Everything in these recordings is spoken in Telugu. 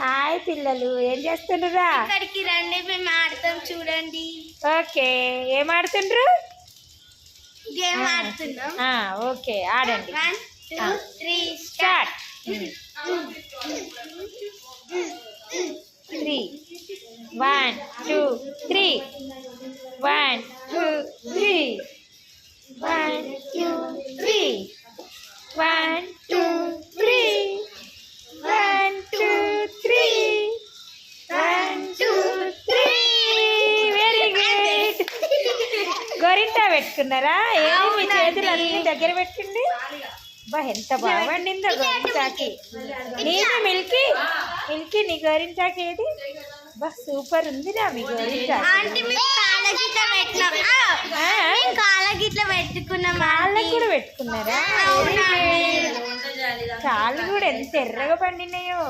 హాయ్ పిల్లలు, ఏం చేస్తుండ్రా? ఇక్కడికి రండి, మేము ఆడతాం చూడండి. ఓకే, ఏం ఆడుతుండ్రు? గేమ్ ఆడుతున్నాం. ఓకే, ఆడండి. 1 2 3 స్టార్ట్. 3 1 2 3 1 2 3 1 2 3 1 2 3 1 2 3 1 2 3. Very good. గోరింటా పెట్టుకున్నారా? ఏది మీ చేతులు అన్ని దగ్గర పెట్టుకుంది. బా ఎంత బాగా వండిందో గోరింటాకి. నీది మిల్కీ మిల్కీ, నీ గోరింటాకి ఏది? బా సూపర్ ఉందిరా మీ గోరింటా. కాళ్ళకు కూడా పెట్టుకున్నారా? కాళ్ళు కూడా ఎంత ఎర్రగా పండినాయో.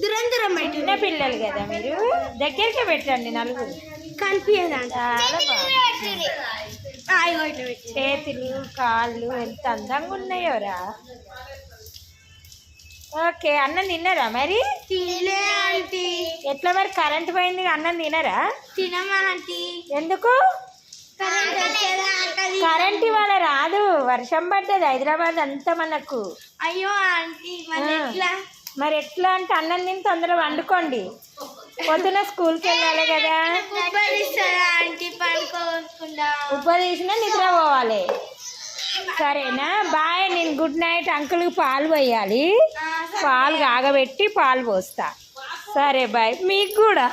దూరం దూరం చిన్న పిల్లలు కదా మీరు, దగ్గరికి పెట్టండి నలుగురు. కనిపించదు. చాలా బాగుంది. చేతులు కాళ్ళు ఎంత అందంగా ఉన్నాయోరా. ఓకే, అన్నం తిన్నారా మరి? తినలే ఆంటీ. ఎట్లా మరి? కరెంట్ పోయింది, అన్నం తినరా? తినమా ఆంటీ. ఎందుకు? కరెంట్ ఇవాళ రాదు, వర్షం పడ్డది హైదరాబాద్ అంతా మనకు. అయ్యో ఆంటీ, మరి ఎట్లా అంటే అన్నం తిని తొందరగా వండుకోండి, పొద్దున స్కూల్కి వెళ్ళాలి కదా. ఉబ్బదీసినా నిద్ర పోవాలి. సరేనా? బాయ్. నేను గుడ్ నైట్. అంకుల్కి పాలు పోయాలి, పాలు కాగబెట్టి పాలు పోస్తా. సరే బాయ్. మీకు కూడా.